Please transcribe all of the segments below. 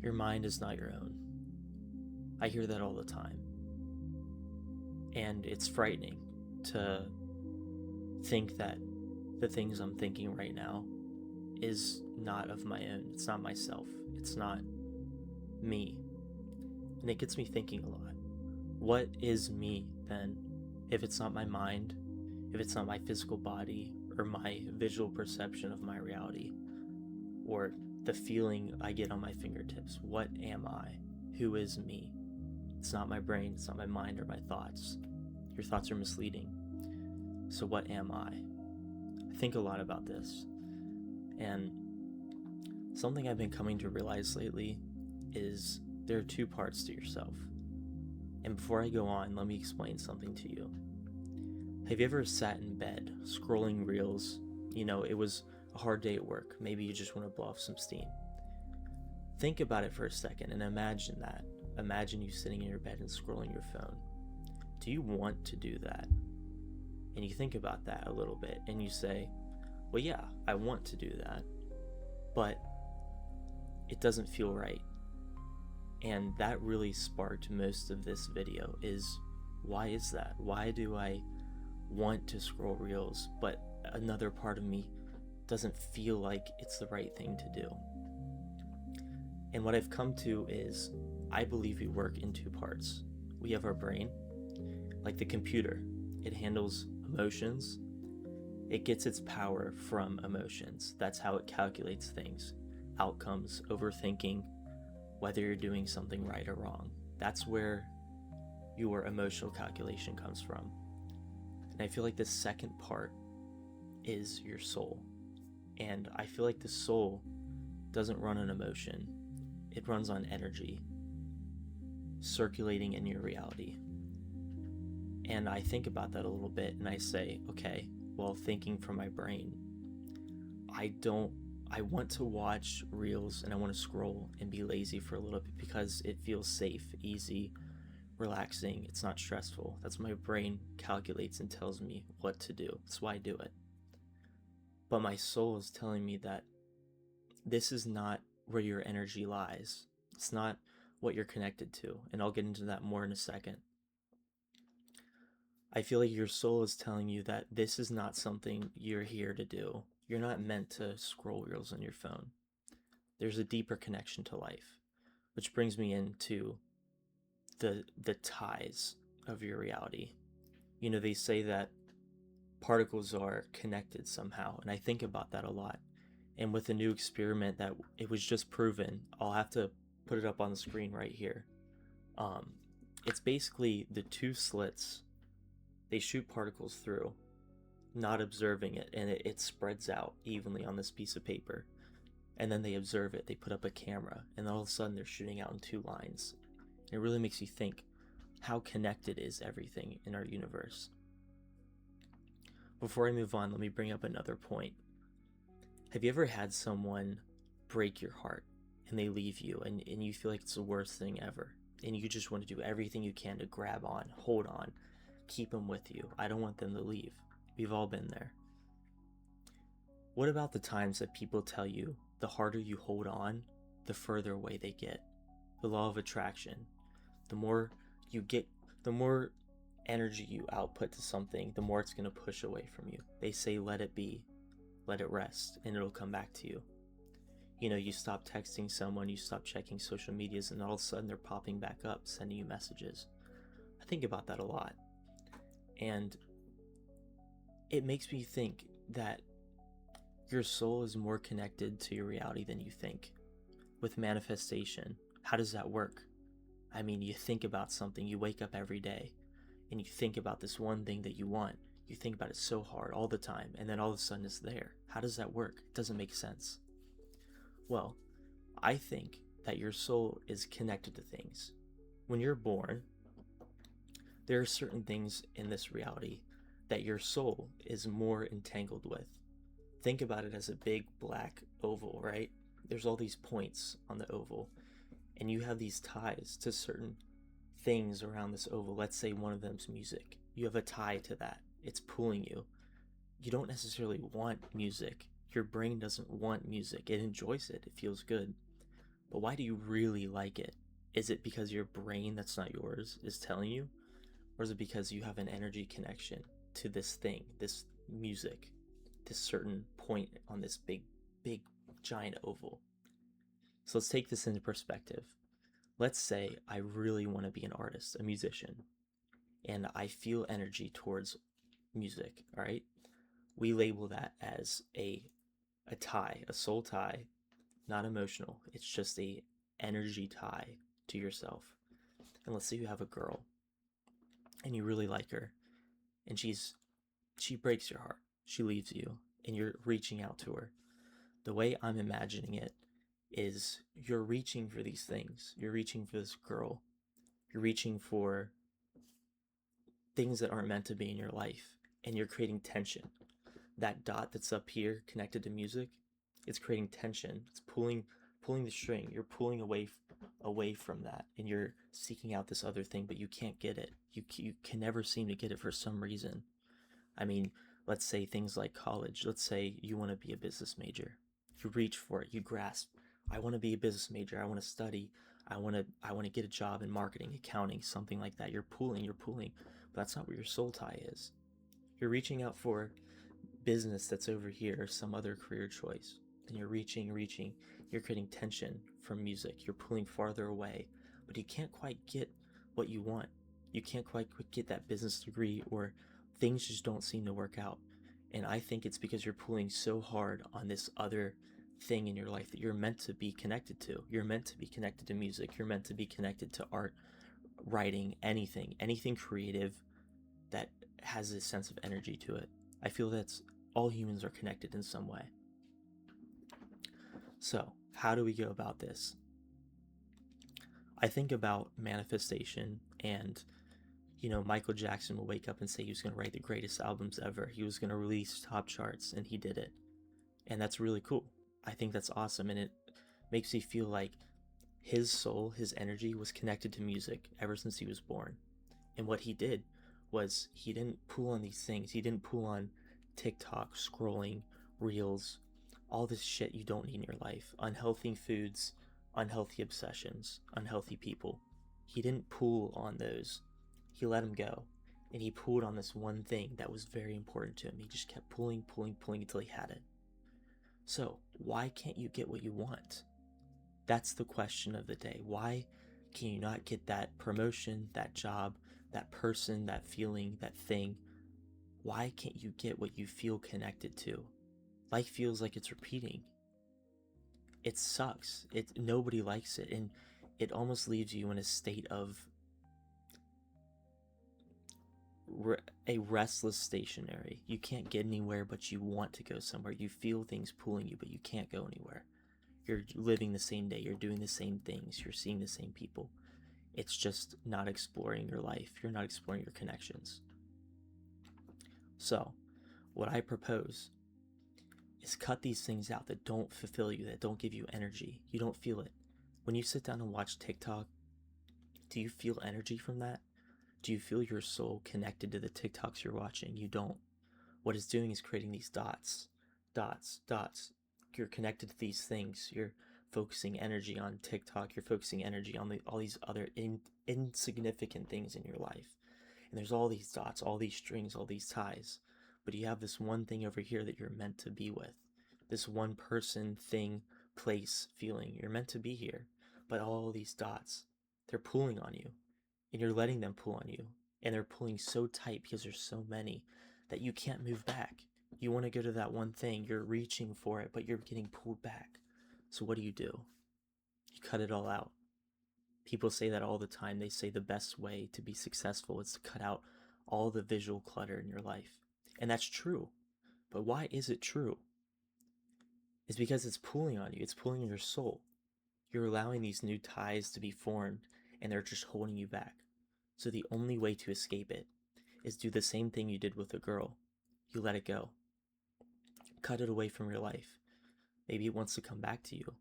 Your mind is not your own. I hear that all the time. And it's frightening to think that the things I'm thinking right now is not of my own. It's not myself. It's not me. And it gets me thinking a lot. What is me then, if it's not my mind, if it's not my physical body, or my visual perception of my reality, or the feeling I get on my fingertips? What am I? Who is me? It's not my brain, it's not my mind or my thoughts. Your thoughts are misleading. So what am I? I think a lot about this. And something I've been coming to realize lately is there are two parts to yourself. And before I go on, let me explain something to you. Have you ever sat in bed scrolling reels? It was a hard day at work. Maybe you just want to blow off some steam. Think about it for a second and imagine that. Imagine you sitting in your bed and scrolling your phone. Do you want to do that? And you think about that a little bit and you say, well, yeah, I want to do that, but it doesn't feel right. And that really sparked most of this video is, why is that? Why do I want to scroll reels, but another part of me doesn't feel like it's the right thing to do? And what I've come to is, I believe we work in two parts. We have our brain, like the computer. It handles emotions. It gets its power from emotions. That's how it calculates things, outcomes, overthinking, whether you're doing something right or wrong. That's where your emotional calculation comes from. And I feel like the second part is your soul. And I feel like the soul doesn't run on emotion. It runs on energy circulating in your reality. And I think about that a little bit and I say, okay, well, thinking from my brain, I want to watch reels and I want to scroll and be lazy for a little bit because it feels safe, easy, relaxing. It's not stressful. That's what my brain calculates and tells me what to do. That's why I do it. But my soul is telling me that this is not where your energy lies. It's not what you're connected to. And I'll get into that more in a second. I feel like your soul is telling you that this is not something you're here to do. You're not meant to scroll reels on your phone. There's a deeper connection to life, which brings me into the ties of your reality. They say that particles are connected somehow, and I think about that a lot. And with a new experiment that it was just proven, I'll have to put it up on the screen right here. It's basically the two slits. They shoot particles through, not observing it, and it spreads out evenly on this piece of paper. And then they observe it, they put up a camera, and all of a sudden they're shooting out in two lines. And it really makes you think, how connected is everything in our universe? Before I move on, let me bring up another point. Have you ever had someone break your heart and they leave you and you feel like it's the worst thing ever? And you just want to do everything you can to grab on, hold on, keep them with you. I don't want them to leave. We've all been there. What about the times that people tell you the harder you hold on, the further away they get? The law of attraction. The more you get, the more energy you output to something, the more it's going to push away from you. They say let it be, let it rest, and it'll come back to you. You stop texting someone, you stop checking social medias, and all of a sudden they're popping back up, sending you messages. I think about that a lot. And it makes me think that your soul is more connected to your reality than you think. With manifestation, how does that work? I mean, you think about something, you wake up every day, and you think about this one thing that you want. You think about it so hard all the time, and then all of a sudden it's there. How does that work? It doesn't make sense. Well, I think that your soul is connected to things. When you're born, there are certain things in this reality that your soul is more entangled with. Think about it as a big black oval, right? There's all these points on the oval, and you have these ties to certain things around this oval. Let's say one of them's music. You have a tie to that. It's pulling you. You don't necessarily want music. Your brain doesn't want music. It enjoys it. It feels good. But why do you really like it? Is it because your brain that's not yours is telling you? Or is it because you have an energy connection to this thing, this music, this certain point on this big, giant oval? So let's take this into perspective. Let's say I really want to be an artist, a musician, and I feel energy towards music, all right? We label that as a tie, a soul tie, not emotional. It's just a energy tie to yourself. And let's say you have a girl and you really like her, and she breaks your heart. She leaves you and you're reaching out to her. The way I'm imagining it is you're reaching for these things. You're reaching for this girl. You're reaching for things that aren't meant to be in your life, and you're creating tension. That dot that's up here connected to music, it's creating tension. It's pulling the string. You're pulling away from that, and you're seeking out this other thing, but you can't get it. You can never seem to get it for some reason. I mean, let's say things like college. Let's say you want to be a business major. You reach for it. You grasp. I want to be a business major. I want to study. I want to get a job in marketing, accounting, something like that. You're pulling. But that's not what your soul tie is. You're reaching out for business that's over here, or some other career choice. And you're reaching. You're creating tension from music. You're pulling farther away, but you can't quite get what you want. You can't quite get that business degree, or things just don't seem to work out. And I think it's because you're pulling so hard on this other thing in your life that you're meant to be connected to. You're meant to be connected to music. You're meant to be connected to art, writing, anything creative that has this sense of energy to it. I feel that's all humans are connected in some way. So, how do we go about this? I think about manifestation, and Michael Jackson will wake up and say he was going to write the greatest albums ever. He was going to release top charts, and he did it. And that's really cool. I think that's awesome, and it makes me feel like his soul, his energy was connected to music ever since he was born. And what he did was he didn't pull on these things. He didn't pull on TikTok, scrolling, reels, all this shit you don't need in your life. Unhealthy foods, unhealthy obsessions, unhealthy people. He didn't pull on those. He let them go. And he pulled on this one thing that was very important to him. He just kept pulling until he had it. So, why can't you get what you want? That's the question of the day. Why can you not get that promotion, that job, that person, that feeling, that thing? Why can't you get what you feel connected to? Life feels like it's repeating. It sucks. Nobody likes it, and it almost leaves you in a state of a restless stationary. You can't get anywhere, but you want to go somewhere. You feel things pulling you, but you can't go anywhere. You're living the same day. You're doing the same things. You're seeing the same people. It's just not exploring your life. You're not exploring your connections. So, what I propose is cut these things out that don't fulfill you, that don't give you energy. You don't feel it. When you sit down and watch TikTok, do you feel energy from that? Do you feel your soul connected to the TikToks you're watching? You don't. What it's doing is creating these dots. You're connected to these things. You're focusing energy on TikTok. You're focusing energy on all these other insignificant things in your life. And there's all these dots, all these strings, all these ties. But you have this one thing over here that you're meant to be with. This one person, thing, place, feeling. You're meant to be here. But all these dots, they're pulling on you. And you're letting them pull on you. And they're pulling so tight because there's so many that you can't move back. You want to go to that one thing. You're reaching for it, but you're getting pulled back. So what do? You cut it all out. People say that all the time. They say the best way to be successful is to cut out all the visual clutter in your life. And that's true. But why is it true? It's because it's pulling on you. It's pulling on your soul. You're allowing these new ties to be formed, and they're just holding you back. So the only way to escape it is do the same thing you did with a girl. You let it go. Cut it away from your life. Maybe it wants to come back to you,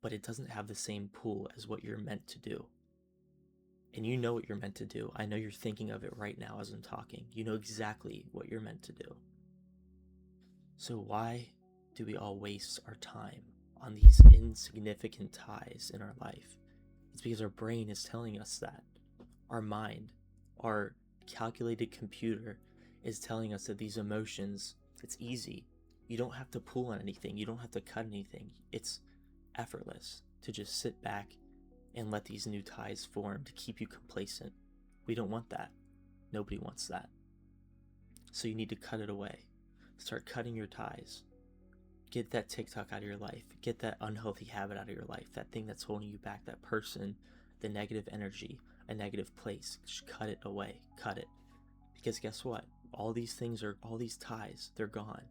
but it doesn't have the same pull as what you're meant to do. And you know what you're meant to do. I know you're thinking of it right now as I'm talking. You know exactly what you're meant to do. So why do we all waste our time on these insignificant ties in our life. It's because our brain is telling us that. Our mind, our calculated computer is telling us that these emotions, it's easy. You don't have to pull on anything. You don't have to cut anything. It's effortless to just sit back and let these new ties form to keep you complacent. We don't want that. Nobody wants that. So you need to cut it away. Start cutting your ties. Get that TikTok out of your life. Get that unhealthy habit out of your life. That thing that's holding you back, that person, the negative energy, a negative place. Just cut it away. Cut it. Because guess what? All these ties, they're gone.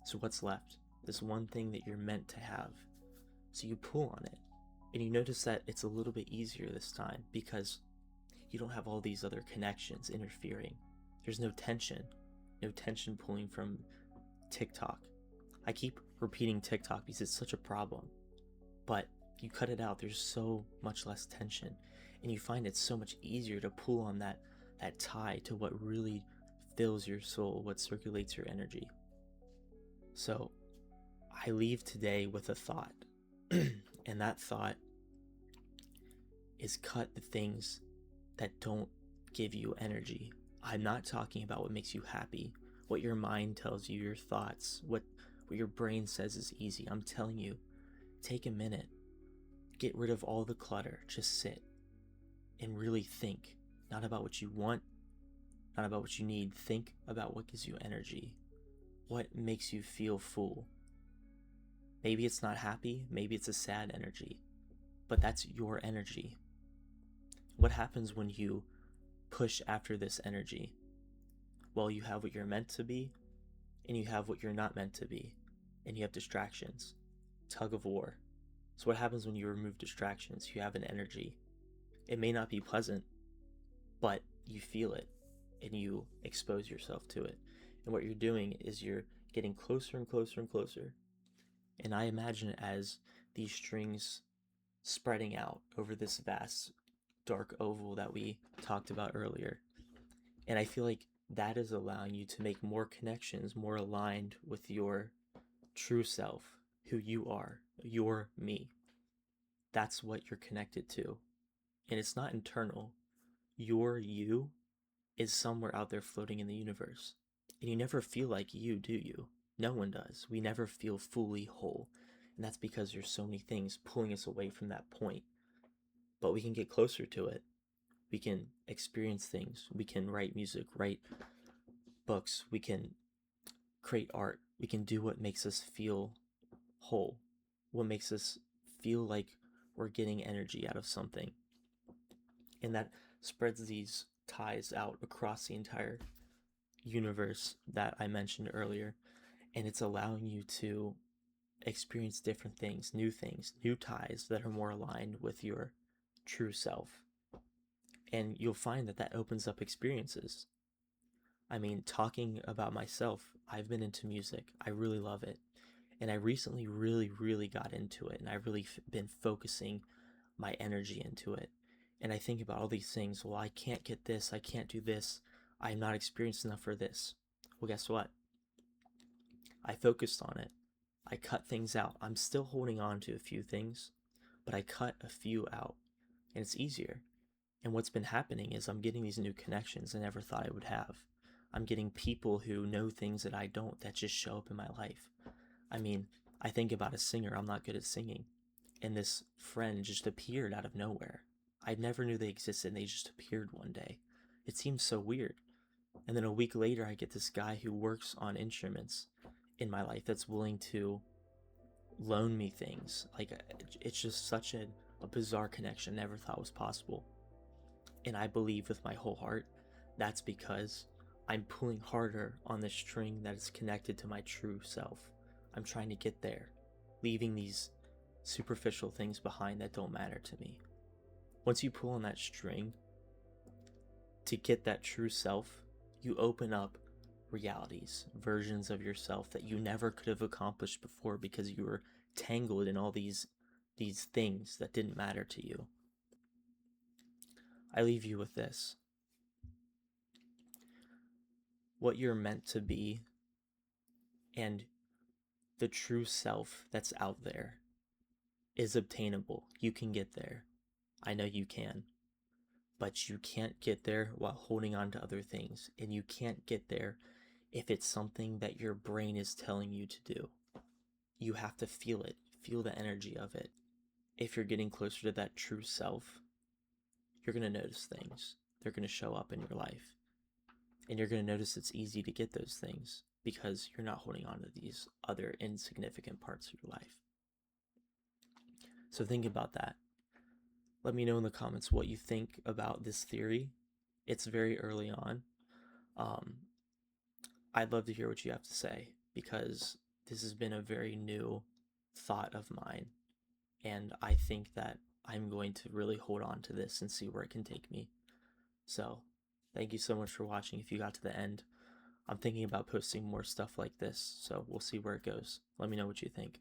So what's left? This one thing that you're meant to have. So you pull on it. And you notice that it's a little bit easier this time because you don't have all these other connections interfering. There's no tension pulling from TikTok. I keep repeating TikTok because it's such a problem. But you cut it out, there's so much less tension. And you find it's so much easier to pull on that tie to what really fills your soul, what circulates your energy. So I leave today with a thought. And that thought is cut the things that don't give you energy. I'm not talking about what makes you happy, what your mind tells you, your thoughts, what your brain says is easy. I'm telling you, take a minute, get rid of all the clutter, just sit and really think, not about what you want, not about what you need. Think about what gives you energy, what makes you feel full. Maybe it's not happy, maybe it's a sad energy, but that's your energy. What happens when you push after this energy? Well, you have what you're meant to be, and you have what you're not meant to be, and you have distractions. Tug of war. So what happens when you remove distractions? You have an energy. It may not be pleasant, but you feel it, and you expose yourself to it. And what you're doing is you're getting closer and closer and closer. And I imagine it as these strings spreading out over this vast dark oval that we talked about earlier. And I feel like that is allowing you to make more connections, more aligned with your true self, who you are, your me. That's what you're connected to. And it's not internal. Your you is somewhere out there floating in the universe. And you never feel like you, do you? No one does. We never feel fully whole. And that's because there's so many things pulling us away from that point. But we can get closer to it. We can experience things. We can write music, write books. We can create art. We can do what makes us feel whole, what makes us feel like we're getting energy out of something. And that spreads these ties out across the entire universe that I mentioned earlier. And it's allowing you to experience different things, new ties that are more aligned with your true self. And you'll find that opens up experiences. I mean, talking about myself, I've been into music. I really love it. And I recently really got into it. And I've really been focusing my energy into it. And I think about all these things. Well, I can't get this. I can't do this. I'm not experienced enough for this. Well, guess what? I focused on it. I cut things out. I'm still holding on to a few things, but I cut a few out. And it's easier. And what's been happening is I'm getting these new connections I never thought I would have. I'm getting people who know things that I don't, that just show up in my life. I mean, I think about a singer. I'm not good at singing. And this friend just appeared out of nowhere. I never knew they existed, and they just appeared one day. It seems so weird. And then a week later, I get this guy who works on instruments in my life that's willing to loan me things. Like, it's just such a bizarre connection I never thought was possible. And I believe with my whole heart that's because I'm pulling harder on the string that is connected to my true self. I'm trying to get there, leaving these superficial things behind that don't matter to me. Once you pull on that string to get that true self, you open up realities, versions of yourself that you never could have accomplished before because you were tangled in all these things that didn't matter to you. I leave you with this. What you're meant to be and the true self that's out there is obtainable. You can get there. I know you can. But you can't get there while holding on to other things. And you can't get there if it's something that your brain is telling you to do. You have to feel it, feel the energy of it. If you're getting closer to that true self, you're going to notice things. They're going to show up in your life. And you're going to notice it's easy to get those things because you're not holding on to these other insignificant parts of your life. So think about that. Let me know in the comments what you think about this theory. It's very early on. I'd love to hear what you have to say because this has been a very new thought of mine. And I think that I'm going to really hold on to this and see where it can take me. So thank you so much for watching if you got to the end. I'm thinking about posting more stuff like this, so we'll see where it goes. Let me know what you think.